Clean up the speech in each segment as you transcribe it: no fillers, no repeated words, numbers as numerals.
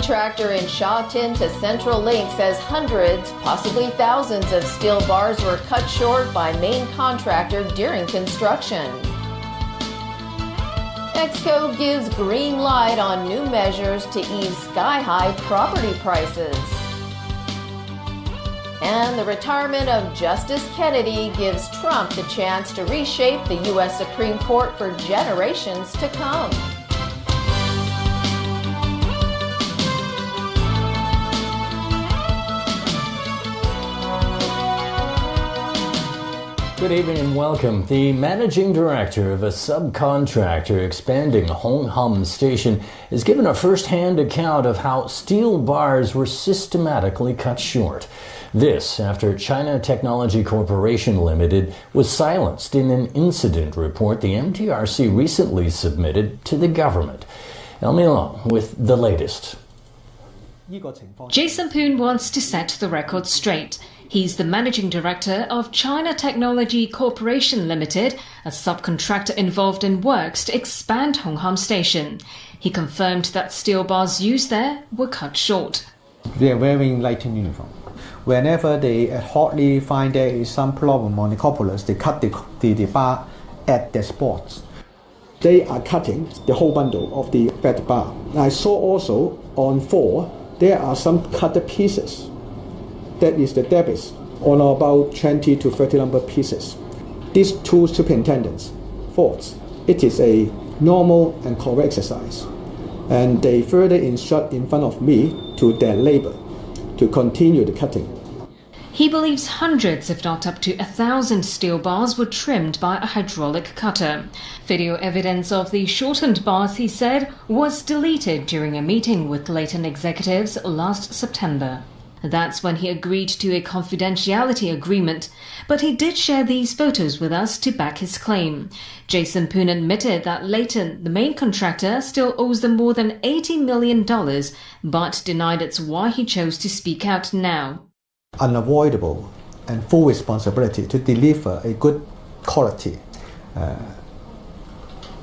contractor in Sha Tin to Central Link says hundreds, possibly thousands of steel bars were cut short by main contractor during construction. Exco gives green light on new measures to ease sky-high property prices. And the retirement of Justice Kennedy gives Trump the chance to reshape the U.S. Supreme Court for generations to come. Good evening and welcome. The managing director of a subcontractor expanding Hong Hom Station has given a first-hand account of how steel bars were systematically cut short. This after China Technology Corporation Limited was silenced in an incident report the MTRC recently submitted to the government. Elmi Long with the latest. Jason Poon wants to set the record straight. He's the managing director of China Technology Corporation Limited, a subcontractor involved in works to expand Hong Hom Station. He confirmed that steel bars used there were cut short. They are wearing light uniform. Whenever they hotly find there is some problem on the cupolers, they cut the bar at the spots. They are cutting the whole bundle of the fat bar. I saw also on 4, there are some cut pieces. That is the debits on about 20 to 30 number pieces. These two superintendents thought it is a normal and correct exercise, and they further instruct in front of me to their labor to continue the cutting. He believes hundreds, if not up to 1,000 steel bars were trimmed by a hydraulic cutter. Video evidence of the shortened bars, he said, was deleted during a meeting with Leighton executives last September. That's when he agreed to a confidentiality agreement, but he did share these photos with us to back his claim. Jason Poon admitted that Leighton, the main contractor, still owes them more than $80 million, but denied it's why he chose to speak out now. Unavoidable and full responsibility to deliver a good quality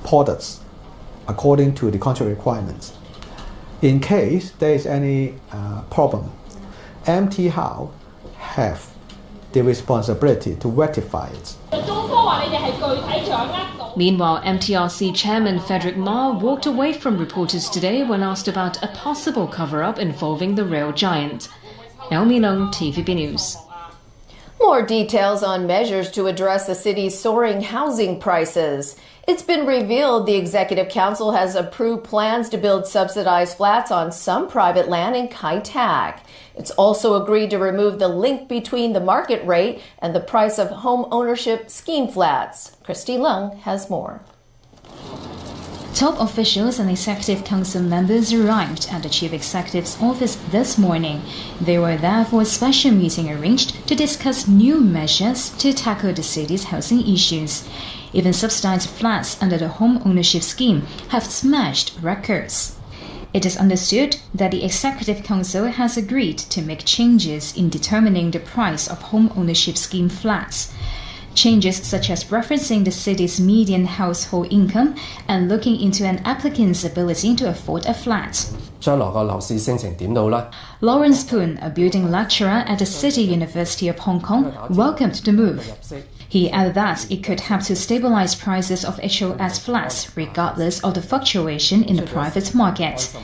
products according to the contract requirements. In case there is any problem, MT Hao have the responsibility to rectify it. Meanwhile, MTRC Chairman Frederick Ma walked away from reporters today when asked about a possible cover-up involving the rail giant. Elmi Long, TVB News. More details on measures to address the city's soaring housing prices. It's been revealed the Executive Council has approved plans to build subsidized flats on some private land in Kai Tak. It's also agreed to remove the link between the market rate and the price of home ownership scheme flats. Christy Lung has more. Top officials and Executive Council members arrived at the Chief Executive's office this morning. They were there for a special meeting arranged to discuss new measures to tackle the city's housing issues. Even subsidized flats under the home ownership scheme have smashed records. It is understood that the Executive Council has agreed to make changes in determining the price of home ownership scheme flats. Changes such as referencing the city's median household income and looking into an applicant's ability to afford a flat. Lawrence Poon, a building lecturer at the City University of Hong Kong, welcomed the move. He added that it could help to stabilize prices of HOS flats regardless of the fluctuation in the private market.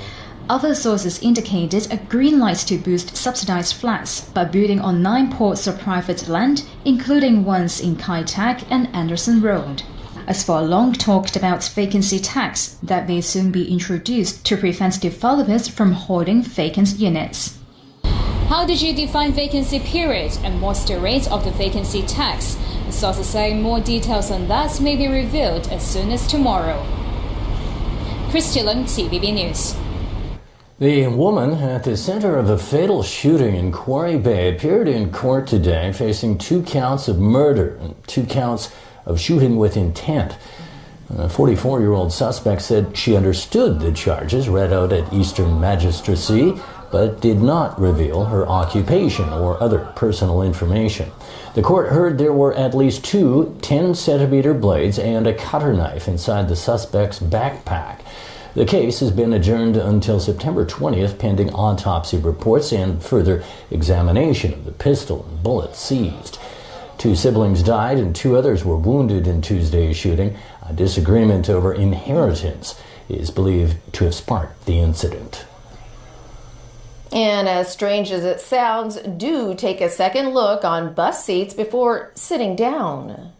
Other sources indicated a green light to boost subsidized flats by building on 9 plots of private land, including ones in Kai Tak and Anderson Road. As for a long-talked-about vacancy tax that may soon be introduced to prevent developers from holding vacant units. How did you define vacancy period and what's the rate of the vacancy tax? The sources say more details on that may be revealed as soon as tomorrow. Christy Lung, TVB News. The woman at the center of a fatal shooting in Quarry Bay appeared in court today facing 2 counts of murder and 2 counts of shooting with intent. A 44-year-old suspect said she understood the charges read out at Eastern Magistracy, but did not reveal her occupation or other personal information. The court heard there were at least 2 10-centimeter blades and a cutter knife inside the suspect's backpack. The case has been adjourned until September 20th pending autopsy reports and further examination of the pistol and bullets seized. 2 siblings died and 2 others were wounded in Tuesday's shooting. A disagreement over inheritance is believed to have sparked the incident. And as strange as it sounds, do take a second look on bus seats before sitting down.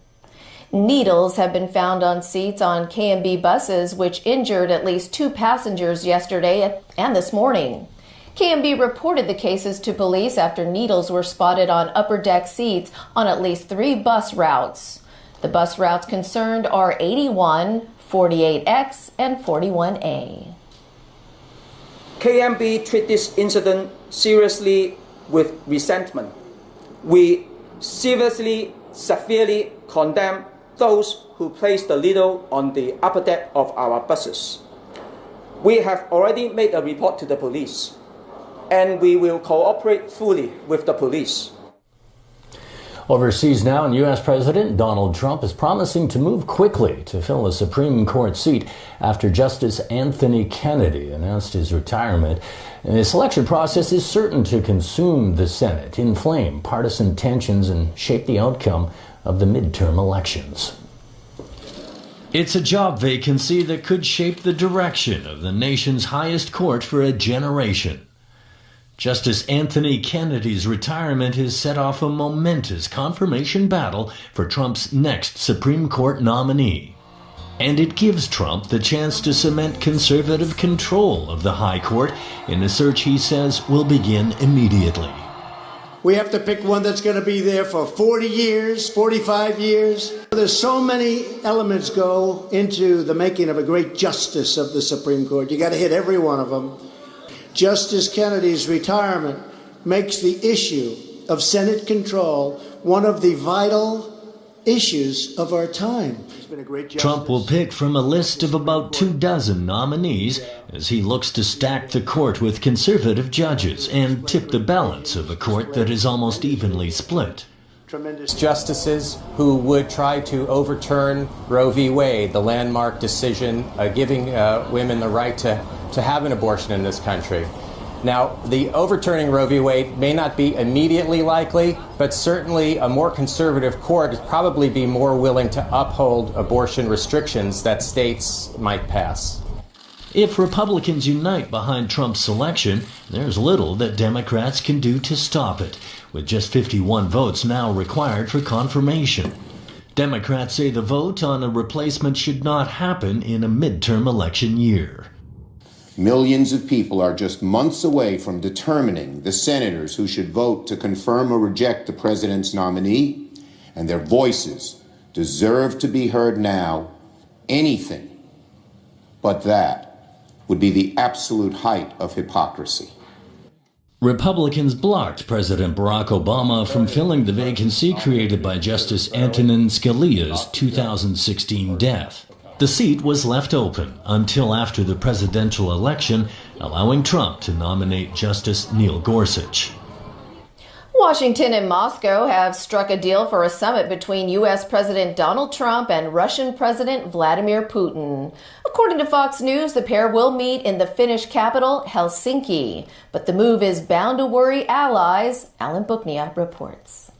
Needles have been found on seats on KMB buses, which injured at least 2 passengers yesterday and this morning. KMB reported the cases to police after needles were spotted on upper deck seats on at least 3 bus routes. The bus routes concerned are 81, 48X, and 41A. KMB treat this incident seriously with resentment. We seriously, severely condemn those who place the needle on the upper deck of our buses. We have already made a report to the police, and we will cooperate fully with the police. Overseas now, and U.S. President Donald Trump is promising to move quickly to fill a Supreme Court seat after Justice Anthony Kennedy announced his retirement. And the selection process is certain to consume the Senate, inflame partisan tensions, and shape the outcome of the midterm elections. It's a job vacancy that could shape the direction of the nation's highest court for a generation. Justice Anthony Kennedy's retirement has set off a momentous confirmation battle for Trump's next Supreme Court nominee. And it gives Trump the chance to cement conservative control of the High Court in a search he says will begin immediately. We have to pick one that's going to be there for 40 years, 45 years. There's so many elements go into the making of a great justice of the Supreme Court. You got to hit every one of them. Justice Kennedy's retirement makes the issue of Senate control one of the vital issues of our time. Trump will pick from a list of about 24 nominees as he looks to stack the court with conservative judges and tip the balance of a court that is almost evenly split. Justices who would try to overturn Roe v. Wade, the landmark decision giving women the right to have an abortion in this country. Now, the overturning Roe v. Wade may not be immediately likely, but certainly a more conservative court would probably be more willing to uphold abortion restrictions that states might pass. If Republicans unite behind Trump's selection, there's little that Democrats can do to stop it, with just 51 votes now required for confirmation. Democrats say the vote on a replacement should not happen in a midterm election year. Millions of people are just months away from determining the senators who should vote to confirm or reject the president's nominee, and their voices deserve to be heard now. Anything but that would be the absolute height of hypocrisy. Republicans blocked President Barack Obama from filling the vacancy created by Justice Antonin Scalia's 2016 death. The seat was left open until after the presidential election, allowing Trump to nominate Justice Neil Gorsuch. Washington and Moscow have struck a deal for a summit between U.S. President Donald Trump and Russian President Vladimir Putin. According to Fox News, the pair will meet in the Finnish capital, Helsinki. But the move is bound to worry allies. Alan Buknia reports.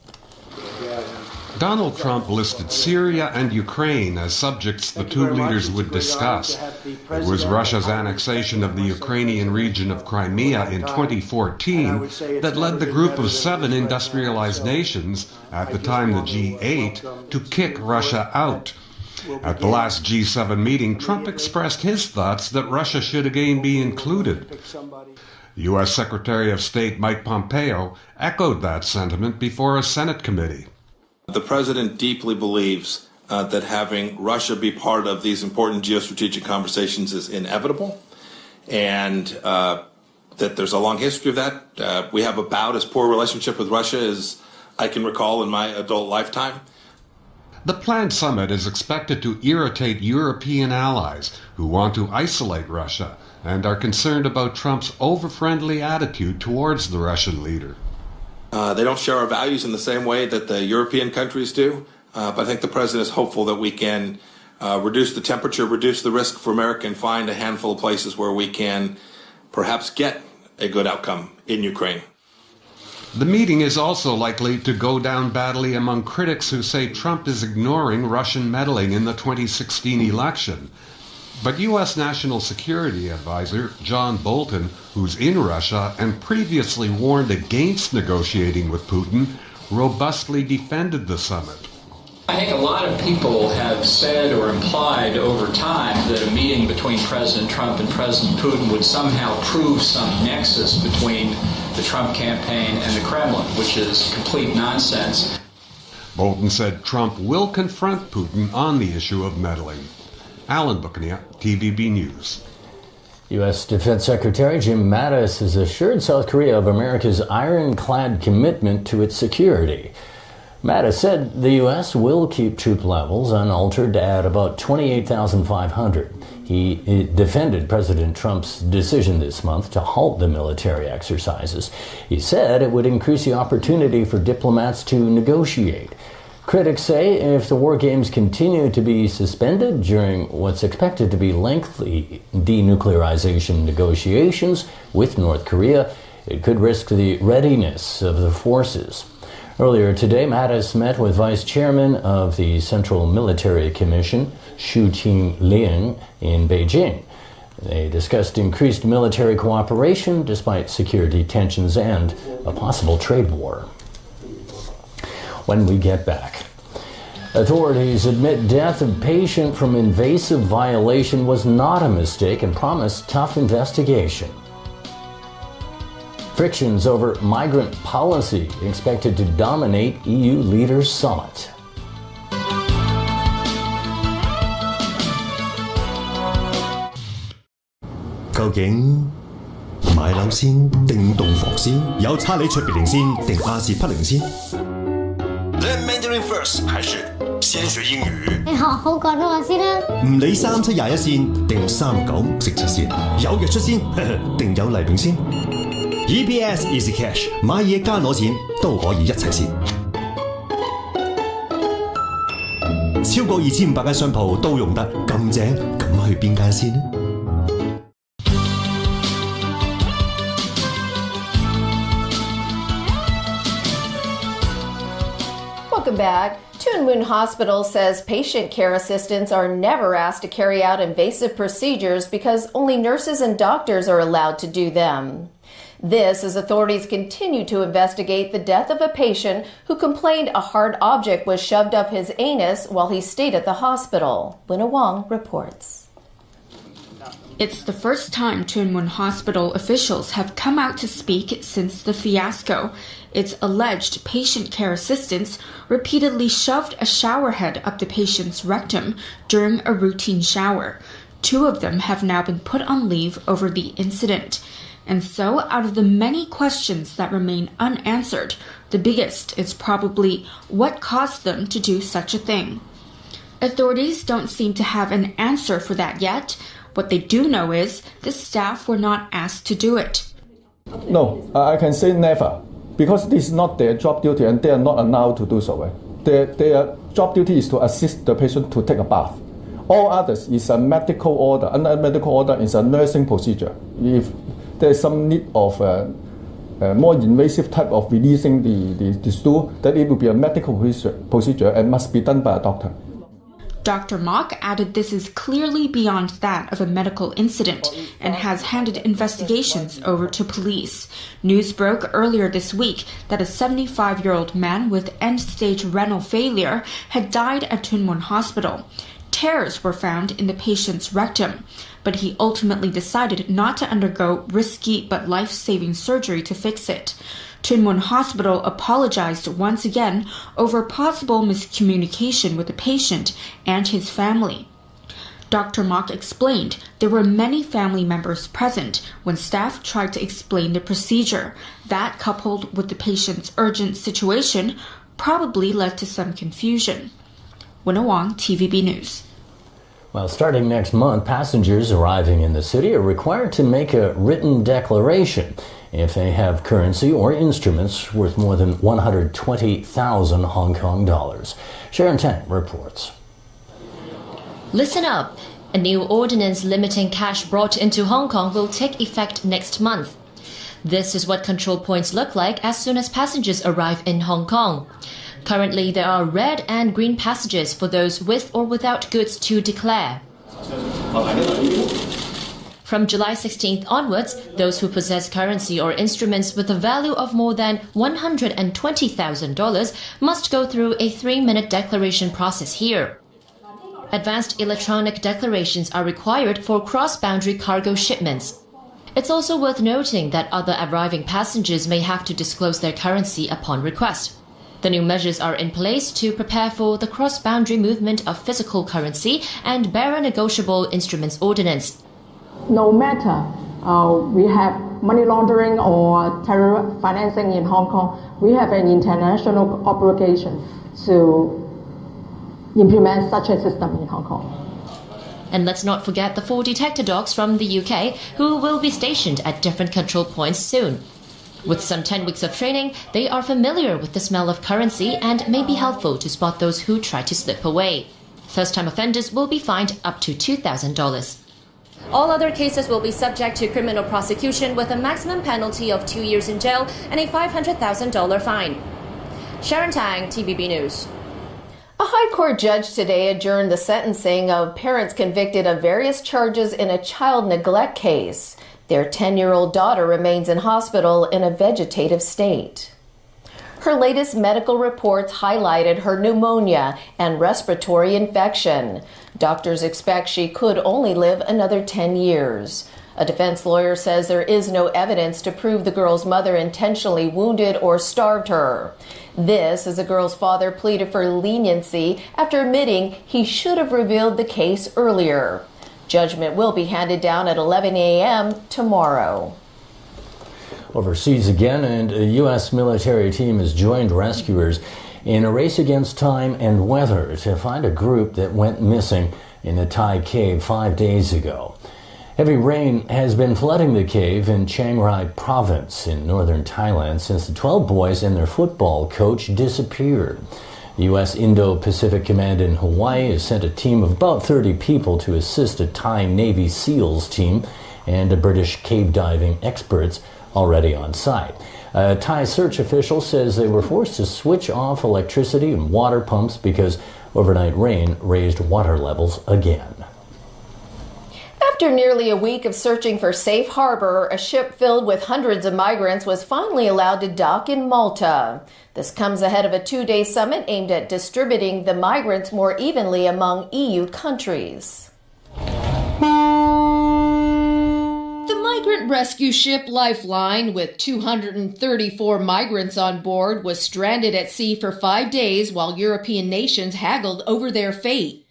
Donald Trump listed Syria and Ukraine as subjects the two leaders would discuss. It was Russia's annexation of the Ukrainian region of Crimea in 2014 that led the group of 7 industrialized nations, at the time the G8, to kick Russia out. At the last G7 meeting, Trump expressed his thoughts that Russia should again be included. U.S. Secretary of State Mike Pompeo echoed that sentiment before a Senate committee. The president deeply believes that having Russia be part of these important geostrategic conversations is inevitable, and that there's a long history of that. We have about as poor a relationship with Russia as I can recall in my adult lifetime. The planned summit is expected to irritate European allies who want to isolate Russia and are concerned about Trump's over-friendly attitude towards the Russian leader. They don't share our values in the same way that the European countries do, but I think the president is hopeful that we can reduce the temperature, reduce the risk for America, and find a handful of places where we can perhaps get a good outcome in Ukraine. The meeting is also likely to go down badly among critics who say Trump is ignoring Russian meddling in the 2016 election. But U.S. National Security Advisor John Bolton, who's in Russia and previously warned against negotiating with Putin, robustly defended the summit. I think a lot of people have said or implied over time that a meeting between President Trump and President Putin would somehow prove some nexus between the Trump campaign and the Kremlin, which is complete nonsense. Bolton said Trump will confront Putin on the issue of meddling. Alan Bucania, TVB News. U.S. Defense Secretary Jim Mattis has assured South Korea of America's ironclad commitment to its security. Mattis said the U.S. will keep troop levels unaltered at about 28,500. He defended President Trump's decision this month to halt the military exercises. He said it would increase the opportunity for diplomats to negotiate. Critics say if the war games continue to be suspended during what's expected to be lengthy denuclearization negotiations with North Korea, it could risk the readiness of the forces. Earlier today, Mattis met with Vice Chairman of the Central Military Commission, Xu Qingliang, in Beijing. They discussed increased military cooperation despite security tensions and a possible trade war. When we get back, authorities admit death of patient from invasive violation was not a mistake and promise tough investigation. Frictions over migrant policy expected to dominate EU leaders' summit.究竟買樓先定棟房先？有差利卓別靈先定亞視匹靈先 ？Learn Mandarin first 還是先學英語？你學好廣東話先啦。唔理3721線定3967線，有日出先定有黎明先。EPS Easy Cash 買嘢加攞錢都可以一齊先。超過2500間商鋪都用得，咁正，咁去邊間先呢？ Welcome back. Tuen Mun Hospital says patient care assistants are never asked to carry out invasive procedures because only nurses and doctors are allowed to do them. This as authorities continue to investigate the death of a patient who complained a hard object was shoved up his anus while he stayed at the hospital. Winna Wong reports. It's the first time Tuen Mun Hospital officials have come out to speak since the fiasco. Its alleged patient care assistants repeatedly shoved a shower head up the patient's rectum during a routine shower. 2 of them have now been put on leave over the incident. And so, out of the many questions that remain unanswered, the biggest is probably what caused them to do such a thing. Authorities don't seem to have an answer for that yet. What they do know is the staff were not asked to do it. No, I can say never, because this is not their job duty and they are not allowed to do so. Their job duty is to assist the patient to take a bath. All others is a medical order. Under medical order is a nursing procedure. If there is some need of more invasive type of releasing the stool, then it will be a medical procedure and must be done by a doctor. Dr. Mok added this is clearly beyond that of a medical incident and has handed investigations over to police. News broke earlier this week that a 75-year-old man with end-stage renal failure had died at Tuen Mun Hospital. Tears were found in the patient's rectum, but he ultimately decided not to undergo risky but life-saving surgery to fix it. Tuen Mun Hospital apologized once again over possible miscommunication with the patient and his family. Dr. Mok explained there were many family members present when staff tried to explain the procedure. That, coupled with the patient's urgent situation, probably led to some confusion. Winna Wong, TVB News. Well, starting next month, passengers arriving in the city are required to make a written declaration if they have currency or instruments worth more than 120,000 Hong Kong dollars. Sharon Tang reports. Listen up. A new ordinance limiting cash brought into Hong Kong will take effect next month. This is what control points look like as soon as passengers arrive in Hong Kong. Currently, there are red and green passages for those with or without goods to declare. From July 16th onwards, those who possess currency or instruments with a value of more than $120,000 must go through a 3-minute declaration process here. Advanced electronic declarations are required for cross-boundary cargo shipments. It's also worth noting that other arriving passengers may have to disclose their currency upon request. The new measures are in place to prepare for the cross-boundary movement of physical currency and bearer negotiable instruments ordinance. No matter we have money laundering or terror financing in Hong Kong, we have an international obligation to implement such a system in Hong Kong. And let's not forget the 4 detector dogs from the UK who will be stationed at different control points soon. With some 10 weeks of training, they are familiar with the smell of currency and may be helpful to spot those who try to slip away. First-time offenders will be fined up to $2,000. All other cases will be subject to criminal prosecution with a maximum penalty of 2 years in jail and a $500,000 fine. Sharon Tang, TVB News. A high court judge today adjourned the sentencing of parents convicted of various charges in a child neglect case. Their 10-year-old daughter remains in hospital in a vegetative state. Her latest medical reports highlighted her pneumonia and respiratory infection. Doctors expect she could only live another 10 years. A defense lawyer says there is no evidence to prove the girl's mother intentionally wounded or starved her. This as the girl's father pleaded for leniency after admitting he should have revealed the case earlier. Judgment will be handed down at 11 a.m. tomorrow. Overseas again, and a U.S. military team has joined rescuers in a race against time and weather to find a group that went missing in a Thai cave 5 days ago. Heavy rain has been flooding the cave in Chiang Rai province in northern Thailand since the 12 boys and their football coach disappeared. The U.S. Indo-Pacific Command in Hawaii has sent a team of about 30 people to assist a Thai Navy SEALs team and a British cave diving experts already on site. A Thai search official says they were forced to switch off electricity and water pumps because overnight rain raised water levels again. After nearly a week of searching for safe harbor, a ship filled with hundreds of migrants was finally allowed to dock in Malta. This comes ahead of a 2-day summit aimed at distributing the migrants more evenly among EU countries. The migrant rescue ship Lifeline, with 234 migrants on board, was stranded at sea for 5 days while European nations haggled over their fate.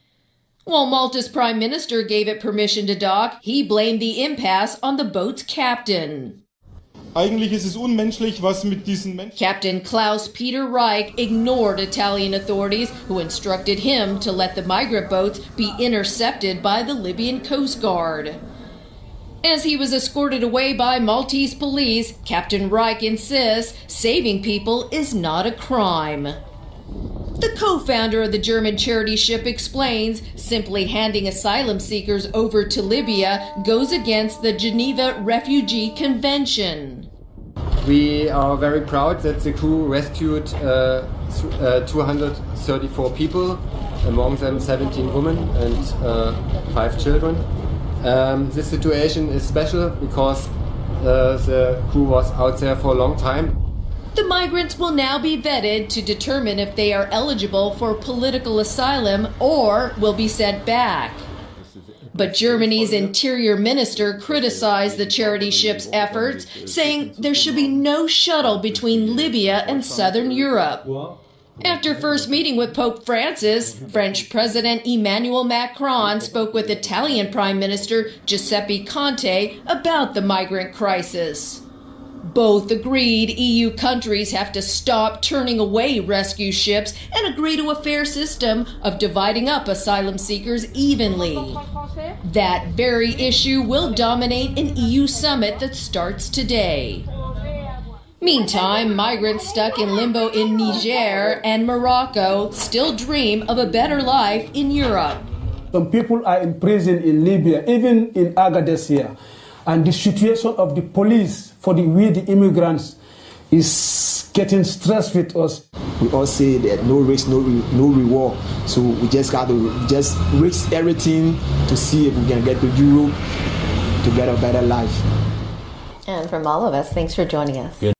While Malta's prime minister gave it permission to dock, he blamed the impasse on the boat's captain. Captain Klaus-Peter Reich ignored Italian authorities who instructed him to let the migrant boats be intercepted by the Libyan Coast Guard. As he was escorted away by Maltese police, Captain Reich insists saving people is not a crime. The co-founder of the German charity ship explains simply handing asylum seekers over to Libya goes against the Geneva Refugee Convention. We are very proud that the crew rescued 234 people, among them 17 women and 5 children. This situation is special because the crew was out there for a long time. The migrants will now be vetted to determine if they are eligible for political asylum or will be sent back. But Germany's interior minister criticized the charity ship's efforts, saying there should be no shuttle between Libya and southern Europe. After first meeting with Pope Francis, French President Emmanuel Macron spoke with Italian Prime Minister Giuseppe Conte about the migrant crisis. Both agreed EU countries have to stop turning away rescue ships and agree to a fair system of dividing up asylum seekers evenly. That very issue will dominate an EU summit that starts today. Meantime, migrants stuck in limbo in Niger and Morocco still dream of a better life in Europe. Some people are in prison in Libya, even in Agadez here. And the situation of the police for we the immigrants is getting stressed with us. We all say that no risk, no reward. So we just got to just risk everything to see if we can get to Europe to get a better life. And from all of us, thanks for joining us. Good.